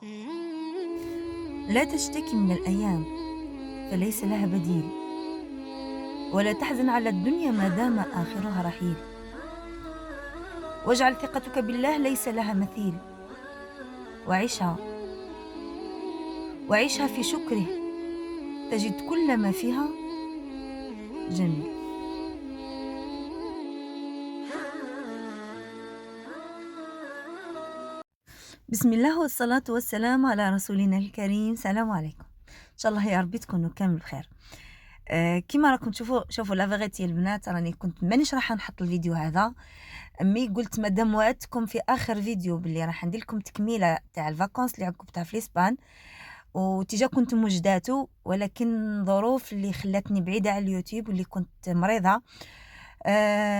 لا تشتكي من الأيام فليس لها بديل، ولا تحزن على الدنيا ما دام آخرها رحيل، واجعل ثقتك بالله ليس لها مثيل، وعيشها وعيشها في شكره تجد كل ما فيها جميل. بسم الله والصلاة والسلام على رسولنا الكريم. سلام عليكم، إن شاء الله يا ربي تكونوا كامل بخير. كيما راكم شوفوا لا فيغيتي البنات، راني كنت مانيش راح نحط الفيديو هذا، مي قلت مادام وعدتكم في آخر فيديو باللي راح ندير لكم تكميلة تاع الفاكونس اللي عقبتها في الإسبان، وتيجا كنت وجداتو، ولكن ظروف اللي خلاتني بعيدة على اليوتيوب واللي كنت مريضة.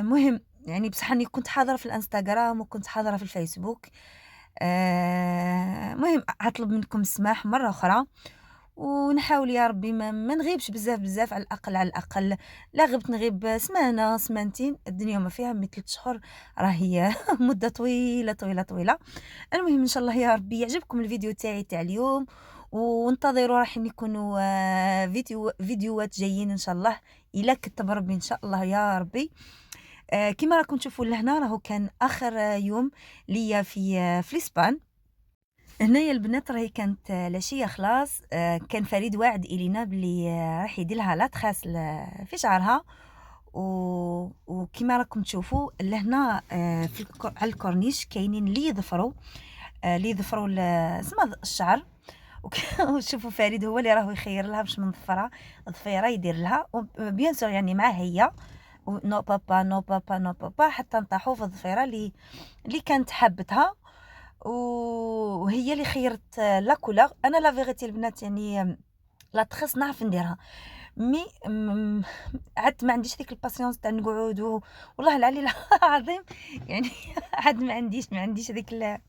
مهم يعني بصح راني كنت حاضرة في الانستغرام وكنت حاضرة في الفيسبوك. مهم أطلب منكم السماح مرة أخرى، ونحاول يا ربي ما نغيبش بزاف، على الأقل لا غبت نغيب سمانة سمانتين، الدنيا ما فيها من 3 شهور راهي مدة طويلة. المهم إن شاء الله يا ربي يعجبكم الفيديو تاعي تاع اليوم، وانتظروا راح يكونوا فيديوهات جايين إن شاء الله إلا كتب ربي إن شاء الله يا ربي. كيما راكم تشوفوا لهنا راهو كان آخر يوم ليا في الإسبان. هنايا البنات راهي كانت العشية خلاص. كان فريد واعد إلينا بلي راح يدير لها لاطخاس في شعرها، وكيما راكم تشوفوا لهنا على الكورنيش كاينين اللي يظفروا سما الشعر. وشوفوا فريد هو اللي راهو يخير لها باش من ضفيره يدير لها، بيان سور يعني معاه هي، نو بابا نو بابا نو بابا حتى نطاحوا في الضفيره اللي كانت حابتها، وهي اللي خيرت لا كولور. انا لا فيغيتي البنات يعني لا تخص نعرف نديرها، مي عاد ما عنديش ديك الباسيونس تاع نقعد والله العلي العظيم يعني عاد ما عنديش هذيك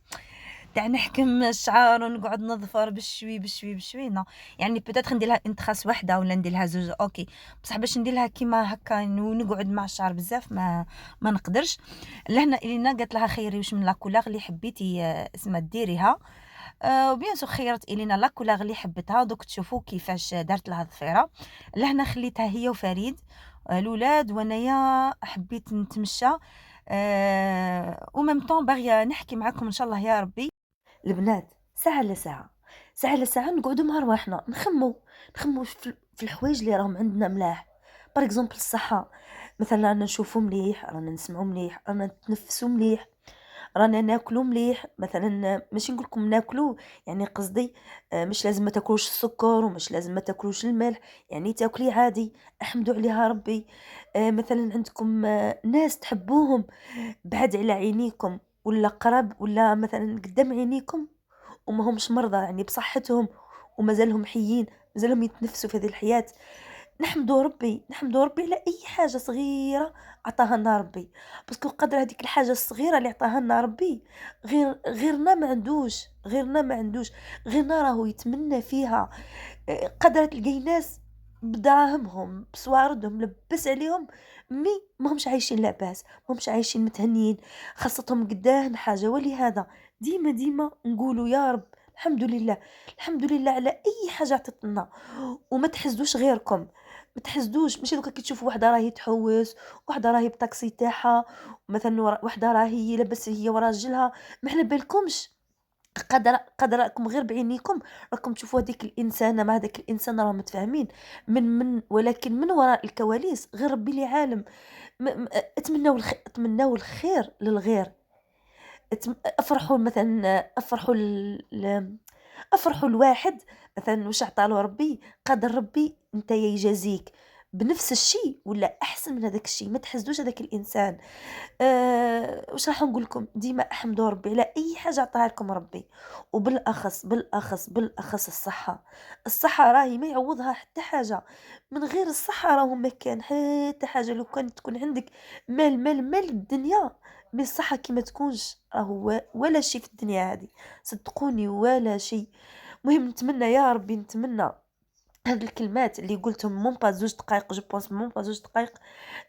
تاع نحكم الشعر ونقعد نظفر بشوي نو. يعني بوتيتر ندير لها انتخاس وحده ولا ندير لها زوج اوكي، بصح باش ندير لها كيما هكا ونقعد مع الشعر بزاف ما نقدرش. لهنا الينا قالت لها خيري واش من لا كولور اللي حبيتي اسمها ديريها. وبيان سور خيرت الينا لا كولور اللي حبتها، دوك تشوفوا كيفاش دارت لها الضفيره. لهنا خليتها هي وفريد الولاد، وانايا حبيت نتمشى وميم طون باغيه نحكي معكم ان شاء الله يا ربي. البنات ساعة على ساعة، ساعة على ساعة نقعدوا مع رواحنا نخمو في الحوايج اللي راهم عندنا ملاح. بار اكزومبل الصحة، مثلا رانا نشوفو مليح، رانا نسمعو مليح، رانا نتنفسو مليح، رانا ناكلو مليح. مثلا ماشي نقولكم ناكلو يعني قصدي مش لازم ما تاكلوش السكر ومش لازم ما تاكلوش الملح، يعني تاكلي عادي احمدوا عليها ربي. مثلا عندكم ناس تحبوهم بعد على عينيكم ولا قرب ولا مثلا قدام عينيكم وما همش مرضى يعني بصحتهم ومازالهم حيين، مازالهم يتنفسوا في هذه الحياة. نحمدوا ربي على اي حاجه صغيره عطاها لنا ربي، باسكو قدر هذيك الحاجه الصغيره اللي عطاها لنا ربي غيرنا ما عندوش، غيرنا راهو يتمنى فيها. قدر تلقاي ناس بدراهمهم بسواردهم لبس عليهم، مي ما همش عايشين لاباس، ما همش عايشين متهنيين، خاصتهم قداه حاجه. ولهذا ديما نقولوا يا رب الحمد لله على اي حاجه عطتنا، وما تحسدوش غيركم، ما تحسدوش. ماشي دوكا كي تشوفوا وحده راهي تحوس، وحده راهي بالطاكسي تاعها، مثلا وحده راهي لاباس هي وراجلها، ما على بالكمش. قدر راكم غير بعينيكم راكم تشوفوا هذيك الانسانه مع هذاك الانسان راهم متفاهمين ولكن من وراء الكواليس غير ربي اللي عالم. اتمناو الخير للغير. افرحوا مثلا افرحوا الواحد مثلا واش عطاله ربي، قدر ربي انت يجازيك بنفس الشيء ولا احسن من هذاك الشيء، ما تحسدوش هذاك الانسان. واش راح نقول لكم، ديما احمدوا ربي على اي حاجه عطاها لكم ربي، وبالاخص الصحه راهي ما يعوضها حتى حاجه. من غير الصحه راهو ما كان حتى حاجه. لو كان تكون عندك مال الدنيا، مي الصحه كي ما تكونش راهو ولا شيء في الدنيا هذه، صدقوني ولا شيء. مهم نتمنى يا ربي، نتمنى هاد الكلمات اللي قلتهم مون با 2 دقايق، جو بونس مون با 2 دقايق،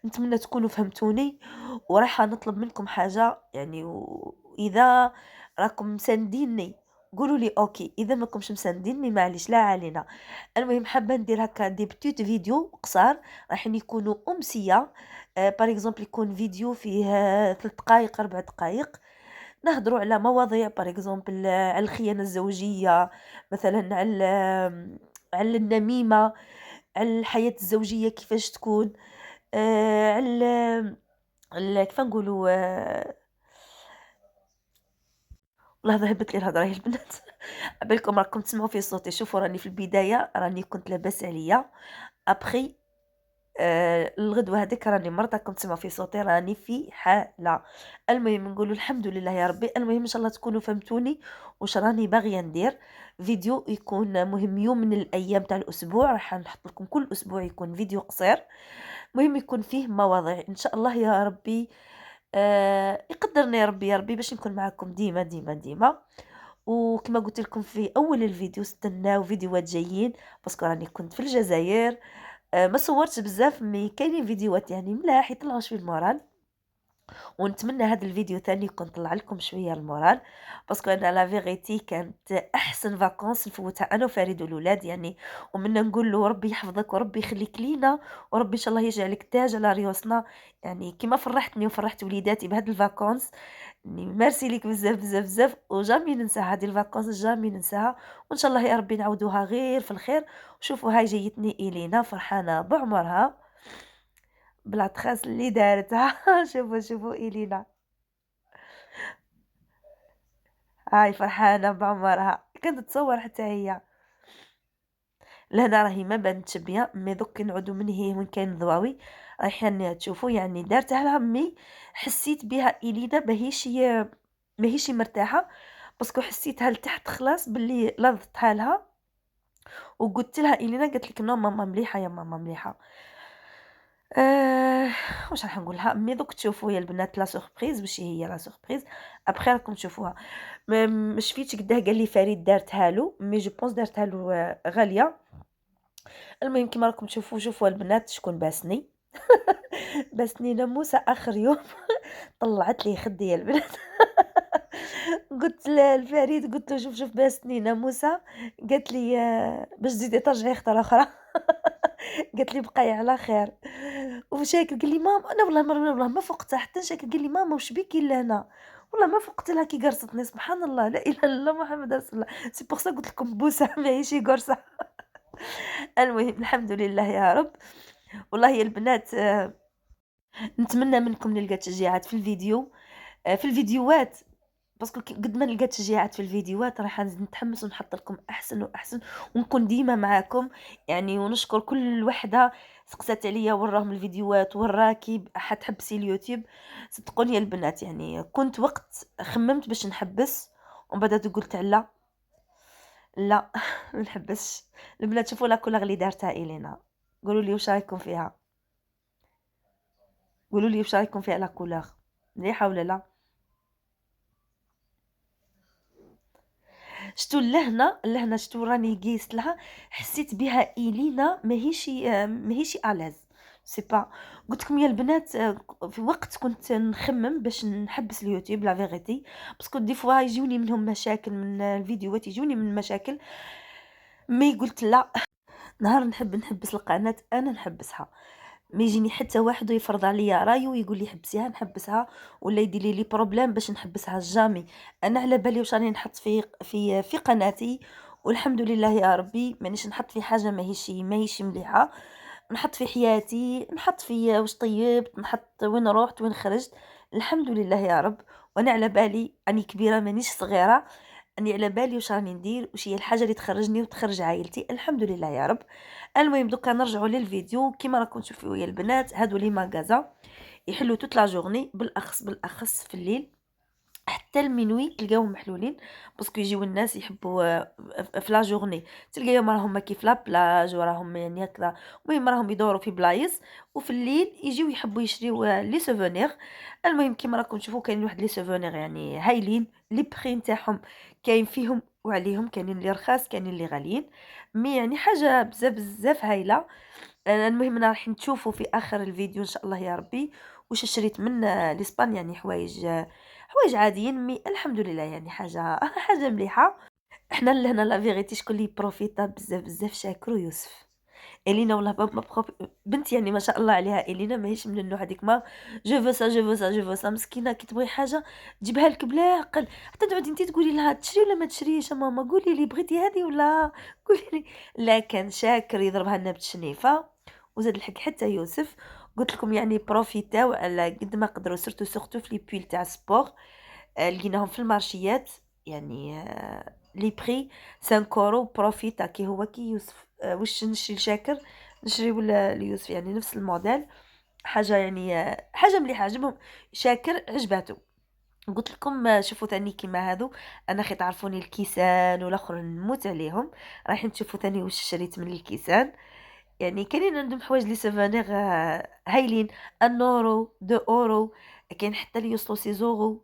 نتمنى تكونوا فهمتوني. وراح نطلب منكم حاجة يعني، وإذا راكم مسانديني قولوا لي اوكي، اذا ما كنتش مساندين مي معليش لا علينا. المهم حابه ندير هكا دي بتوت فيديو قصار، راح يكونوا امسيه. بار اكزومبل يكون فيديو فيه 3 دقائق 4 دقائق، نهضروا على مواضيع بار اكزومبل على الخيانه الزوجيه، مثلا على النميمه، على الحياه الزوجيه كيفاش تكون، على كيف نقولوا والله هبط لي الهضره يا البنات. عبالكم راكم تسمعوا في صوتي، شوفوا راني في البدايه راني كنت لاباس عليا، ابخي الغدوة هاذيك راني مرضى، راكم تسمعوا في صوتي راني في حالة. المهم نقولوا الحمد لله يا ربي. المهم إن شاء الله تكونوا فهمتوني واش راني باغية ندير. فيديو يكون مهم يوم من الأيام تاع الأسبوع، راح نحط لكم كل أسبوع يكون فيديو قصير، مهم يكون فيه مواضيع إن شاء الله يا ربي. يقدرني يا ربي يا ربي باش نكون معاكم ديما ديما ديما. وكما قلت لكم في أول الفيديو، استناو فيديوهات جايين باسكو راني كنت في الجزائر. ما صورتش بزاف مي كاينين فيديوهات يعني ملاح يطلعوا شويه المورال، ونتمنى هذا الفيديو ثاني يكون طلع لكم شويه المورال، باسكو انا لا فيغيتي كانت احسن فاكونس نفوتها انا وفريد والولاد يعني. ومنا نقول له ربي يحفظك وربي يخليك لينا، وربي ان شاء الله يجعلك تاج على ريوسنا، يعني كيما فرحتني وفرحت وليداتي بهاد الفاكونس. ميرسي ليك بزاف بزاف بزاف، وجامي ننساها هذه الفاكونس، جامي ننساها. وان شاء الله يا ربي نعودوها غير في الخير. وشوفوا هاي جيتني إلينا فرحانة بعمرها بالعطخاس اللي دارتها. شوفوا شوفوا إلينا، هاي فرحانة بعمرها، كانت تصور حتى هي. لهنا راهي ما بانتش بيان، مي دوك كي نعودو من هي وين كاين ضواوي رايحين تشوفوا يعني دارتها لها. مي حسيت بها إلينا ماهيش مرتاحة، باسكو حسيتها لتحت خلاص باللي لضتها لها. وقلت لها إلينا قالت لك نو ماما مليحة يا ماما مليحة. آآ واش راح نقول لها؟ مي دوك تشوفوا يا البنات لا سوربريز واش هي لا سوربريز، ابخي راكم تشوفوها. ما شفيتش قداه قال لي فريد دارتها له، مي جو بونس دارتها له غالية. المهم كيما راكم تشوفوا، شوفوا البنات شكون باسني. باسني ناموسة آخر يوم. طلعت لي خدي يا البنات. قلت لفريد قلت له شوف شوف باسني ناموسة، قالت لي باش تزيدي ترجعي خطرة أخرى. قالت لي بقاي على خير. وشاكر قال لي ماما، انا والله ما فقتها حتى شاكر قال لي ماما وش بيكي لهنا. والله ما فقت لها كي قرصتني، سبحان الله لا اله الا الله محمد رسول الله. سي بوغ سا قلت لكم بوسه ماهيش قرصه. المهم الحمد لله يا رب. والله يا البنات نتمنى منكم نلقى تشجيعات في الفيديو، في الفيديوهات، باسكو قد ما لقيت تشجيعات في الفيديوهات راح نتحمس ونحط لكم احسن واحسن، ونكون ديما معاكم يعني. ونشكر كل وحده سقسات عليا وراهم الفيديوهات والراكب حتحبسي اليوتيوب. صدقوني يا البنات يعني كنت وقت خممت باش نحبس، ومن بعد قلت لا لا. ما نحبسش. البنات شوفوا لا كولر اللي دارتها الينا، قولوا لي واش رايكم فيها، قولوا لي واش رايكم فيها لا كولر مليحه ولا لا. شتو اللهنا شتو راني قيست لها، حسيت بها إلينا ماهيش ألاز سي با. قلت لكم يا البنات في وقت كنت نخمم باش نحبس اليوتيوب لا فيغيتي، باسكو دي فوا يجوني منهم مشاكل من الفيديوهات، يجوني من مشاكل. مي قلت لا، نهار نحب نحبس القناة أنا نحبسها، ما يجيني حتى واحد ويفرض عليا رايه ويقول لي حبسيها نحبسها، ولا يدير لي بروبليم باش نحبسها جامي. انا على بالي واش راني نحط في قناتي، والحمد لله يا ربي مانيش نحط في حاجه ماهيش مليحه. نحط في حياتي، نحط في واش طيبت، نحط وين رحت وين خرجت، الحمد لله يا رب. وانا على بالي اني كبيره مانيش صغيره، اني على بالي واش راني ندير، واش هي الحاجه اللي تخرجني وتخرج عائلتي، الحمد لله يا رب. المهم دوكا نرجعوا للفيديو. كيما راكم تشوفوا يا البنات هادو لي ماغازا يحلوا توت لا جورني، بالاخص في الليل حتى المنوي تلقاوهم محلولين، باسكو يجيو الناس يحبوا في لا جورني تلقاهم راهم كيف لا بلاج وراهم يعني هكذا. المهم راهم يدوروا في بلايص، وفي الليل يجيو يحبوا يشريو لي سوفونير. المهم كيما راكم تشوفوا كاين واحد لي سوفونير يعني هايلين، لي بخي نتاعهم كاين فيهم وعليهم، كاينين اللي رخاص كاينين اللي غاليين، مي يعني حاجه بزاف بزاف هايله. المهم أنا راح نشوفوا في آخر الفيديو إن شاء الله يا ربي واش شريت من لإسبانيا، يعني حوايج عاديين، مي الحمد لله يعني حاجة حاجة مليحة. حنا لهنا لا فيغيتي شكون اللي بروفيتا بزاف بزاف شاكر ويوسف. إلينا والله ما بنت يعني ما شاء الله عليها إلينا ماهيش من النوع هاذيك ما جو فو سا، جو فو سا، جو فو سا مسكينة كي تبغي حاجة تجيبها لك بلا عقل، حتى تعودي أنتِ تقولي لها تشري والّا ما تشريش ماما قولي لي بغيتي هذه والّا قولي لي. لا كان شاكر يضربها لنا بالتشنيفة، وزاد الحق حتى يوسف. قلت لكم يعني بروفيتاو على قد ما قدروا سورتو في لي بويل تاع الsport. لقيناهم في المارشيات يعني لي بري 5€ بروفيتا كي هو كي يوسف. واش نشري لشاكر نشريو ليوسف يعني نفس الموديل. حاجة يعني حاجة مليحة عجبهم. شاكر عجباتو. قلت لكم شوفوا ثاني كيما هادو. انا خي تعرفوني الكيسان والاخر نموت عليهم. رايحين تشوفوا ثاني واش شريت من الكيسان. يعني كاينين عندهم حوايج لي سوفونير هايلين. 1€، 2€، كاين حتى اللي يوصلوا 6€.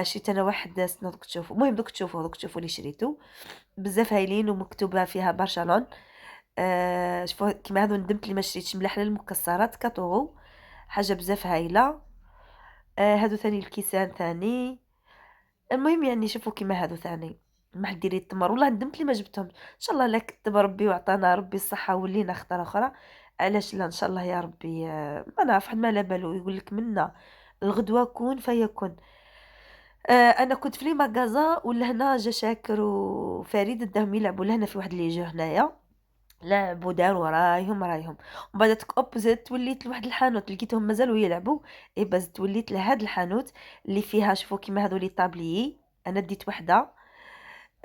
شريت أنا واحد استناو دوك تشوفوا، المهم دوك تشوفوا اللي شريتو. بزاف هايلين ومكتوبة فيها برشلون. شوفوا كيما هادو ندمت اللي ما شريتش ملاح للمكسرات 4€. حاجة بزاف هايلة. هادو ثاني الكيسان ثاني. المهم يعني شوفوا كيما هادو ثاني. ما ديري التمر والله ندمت اللي ما جبتهمش. ان شاء الله لا كتب ربي وعطانا ربي الصحة ولينا خطرة أخرى. علاش لا إن شاء الله يا ربي. ما نعرف واحد ما على بالو يقول لك منا الغدوة كون فيكون. أنا كنت في لي ماغازان ولهنا جا شاكر وفريد داهم يلعبوا لهنا في واحد لي جو هنايا. لعبوا داروا رايهم. ومن بعد داك أوب زدت وليت لواحد الحانوت لقيتهم مازالوا يلعبوا. إيه زدت وليت لهاد الحانوت اللي فيها شوفوا كيما هادو لي طابليي. أنا ديت وحدة.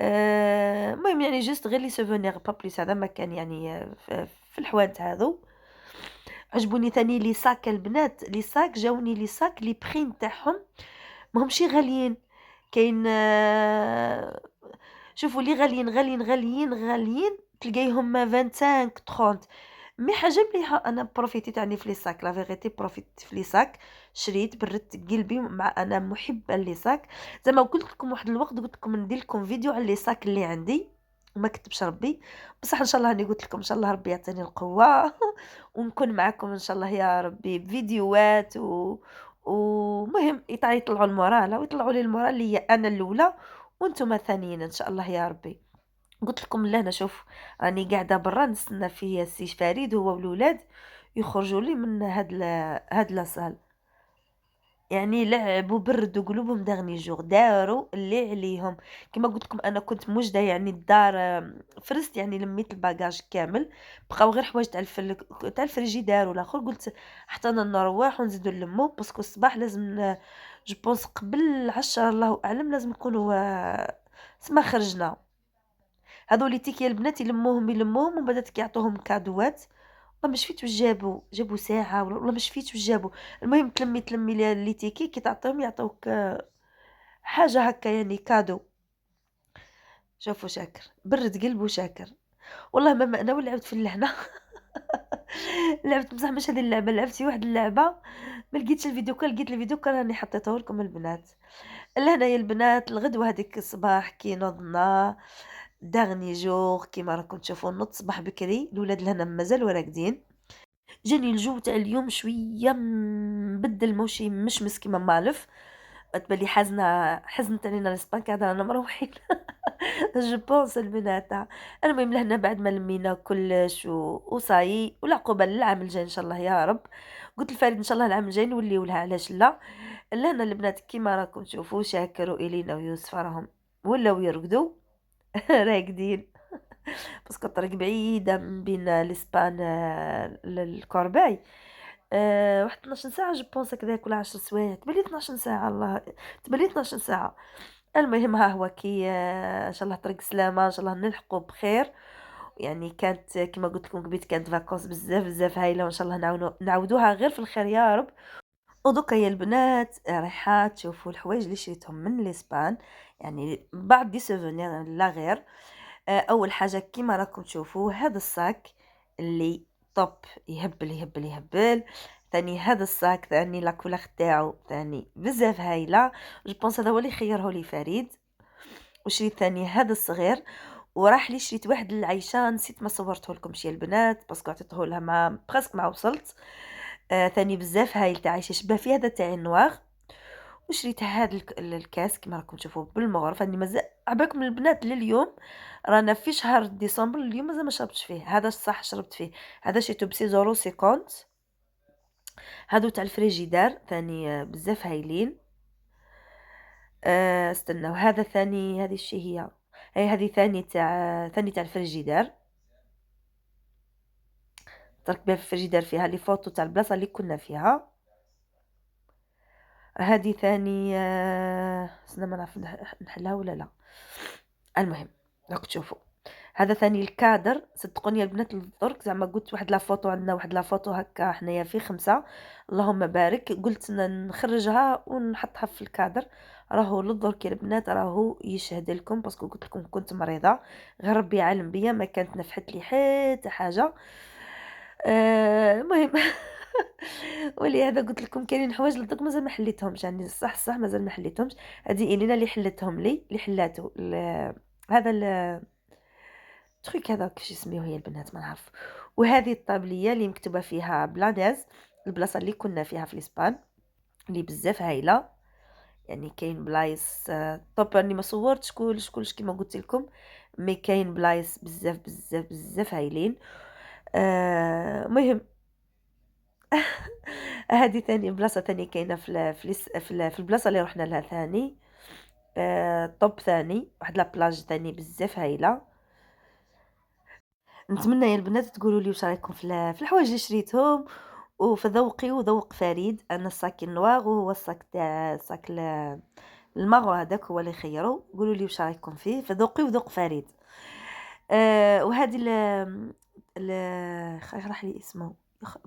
المهم يعني جوست غير لي سوفونير با بليس هذا ما كان يعني في الحوانت هاذو. عجبوني تاني لي صاك البنات لي صاك جاوني لي صاك لي بخي نتاعهم ماهمشي غاليين. كاين شوفوا لي غاليين، غاليين، غاليين، غاليين تلقايهم 25 30. مي حاجة مليحة. أنا بروفيتيت يعني في لي صاك لا فيغيتي بروفيتيت في لي صاك. شريت بردت قلبي مع أنا محبة لي صاك. زعما قلت لكم واحد الوقت قلت لكم ندير لكم فيديو على لي صاك اللي عندي وما كتبش ربي. بصح إن شاء الله راني قلت لكم إن شاء الله ربي يعطيني القوة ونكون معاكم إن شاء الله يا ربي بفيديوهات ومهم يطلعوا المورال ويطلعوا لي المورال اللي هي أنا الأولى وأنتم الثانيين إن شاء الله يا ربي. قلت لكم لا أنا شوف راني قاعدة برا نستنى في السي فريد هو والولاد يخرجوا لي من هاد لاصال. يعني لعبوا بردوا قلوبهم داغني جوغ داروا اللي عليهم. كما قلت لكم انا كنت مجده يعني الدار فرست يعني لميت الباجاج كامل. بقاو غير حوايج تاع الفريجيدار والاخر قلت حتى انا نروح ونزيدو نلمو باسكو الصباح لازم جو بونس قبل 10 الله اعلم لازم نكونوا سما خرجنا. هذو لي تيكيا البنات يلموهم ومن بعد كيعطوهم كادوات. والله ما شفيت واش جابوا ساعة والله ما شفيت واش جابوا. المهم تلمي لي تيكي كي تعطيهم يعطوك حاجة هكا يعني كادو. شوفوا شاكر برد قلبه شاكر. والله ماما أنا ولعبت في اللحنة لعبت بصح مش هذه اللعبة لعبت في واحد اللعبة ما لقيتش الفيديو كان لقيت الفيديو كان راني حطيته لكم البنات. لهنا يا البنات الغدوة هذيك الصباح كي نضنا داغني جوغ كيما راكم تشوفوا نوض صباح بكري الولاد لهنا مازالوا راقدين. جاني الجو تاع اليوم شوية مبدل ماشي مشمس كيما مالف. تبان حزنة حزنت علينا لإسبان قاعدة رانا مروحين جو بونس البنات. المهم لهنا بعد ما لمينا كلش وصايي والعقوبة للعام الجاي إن شاء الله يا رب. قلت لفريد إن شاء الله العام الجاي نوليو لها علاش لا. لهنا البنات كيما راكم تشوفوا شاكر وإلينا ويوسف راهم ولاو يرقدوا راقدين باسكو الطريق بعيدة من بين لإسبان للكورباي. واحد 12 ساعة جو بونس هكداك ولا 10 سوايع تبان لي 12 ساعة الله تبان لي 12 ساعة. المهم ها هو كي إن شاء الله طريق سلامة إن شاء الله نلحقوا بخير. يعني كانت كيما قلت لكم قبيل كانت فاكونس بزاف بزاف هايلة وإن شاء الله نعاودوها غير في الخير يا رب. ودوكا يا البنات رايحة تشوفوا الحوايج اللي شريتهم من الإسبان. يعني بعض دي سوفونير لا غير. أول حاجة كيما راكم تشوفوا هذا الصاك اللي طوب يهبل يهبل يهبل. ثاني هذا الصاك ثاني لاكولاغ تاعو ثاني بزاف هايلة. جو بونس هذا هو اللي خيره لي فريد. وشريت ثاني هذا الصغير. وراح لي شريت واحد العيشة نسيت ما صورته لكمش يا البنات باسكو عطيته لها ما برسك ما وصلت. ثاني بزاف هايل تاع عيشة شبه فيه هذا تاعي النواغ. وشريت هاد الكاس كيما راكم تشوفوا بالمغرف. راني مازال عباكم البنات لليوم رانا في شهر ديسمبر، اليوم مازال ما شربتش فيه. هذا الصح شربت فيه، هذا شريته ب6.50€. هادو تاع الفريجيدار ثاني بزاف هايلين. استناو هذا ثاني، هذه الشي هي هذه ثاني تاع الفريجيدار، درك بها في الفريجيدار، فيها لي فوطو تاع البلاصة اللي كنا فيها. هذه ثاني استنى ما نعرف نحلها ولا لا. المهم راكم تشوفوا هذا ثاني الكادر. صدقوني يا البنات درك زعما قلت واحد لا فوطو، عندنا واحد لا فوطو هكا حنايا في 5، اللهم بارك، قلت نخرجها ونحطها في الكادر. راهو للدرك يا البنات راهو يشهد لكم، باسكو قلت لكم كنت مريضه، غير ربي عالم بيا ما كانت نفحت لي حتى حاجه. المهم ولهذا قلت لكم كاينين حوايج لدرك مازال ما حليتهمش، يعني صح مازال ما حليتهمش. هذه إلينا اللي حلتهم لي، اللي حلاتو هذا تخيك هذا كيفاش يسميوه هي البنات ما نعرف. وهذه الطابليه اللي مكتوبه فيها بلاداز، البلاصه اللي كنا فيها في الاسبان، اللي بزاف هايله. يعني كاين بلايص طب راني ما صورتش كلش كيما قلت لكم، مي كاين بلايص بزاف بزاف بزاف هايلين. مهم هذه ثاني بلاصه ثاني كاينه في البلاصه اللي رحنا لها ثاني. طب ثاني واحد لا بلاج ثاني بزاف هايله. نتمنى يا البنات تقولوا لي واش رايكم في الحوايج اللي شريتهم، وفي ذوقي وذوق فريد. انا الصاك النواغ وهو الصاك تاع الماغو هذاك هو اللي خيروا. قولوا لي واش رايكم فيه، في ذوقي وذوق فريد. وهذه راح لي اسمه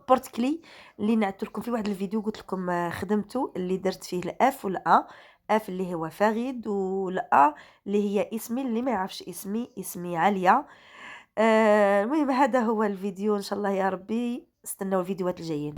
بورتكلي اللي نعت لكم في واحد الفيديو قلت لكم خدمته، اللي درت فيه الاف والا اف اللي هو فريد، ولا اللي هي اسمي اللي ما يعرفش اسمي عليا. المهم هذا هو الفيديو، ان شاء الله يا ربي استناو الفيديوهات الجايين.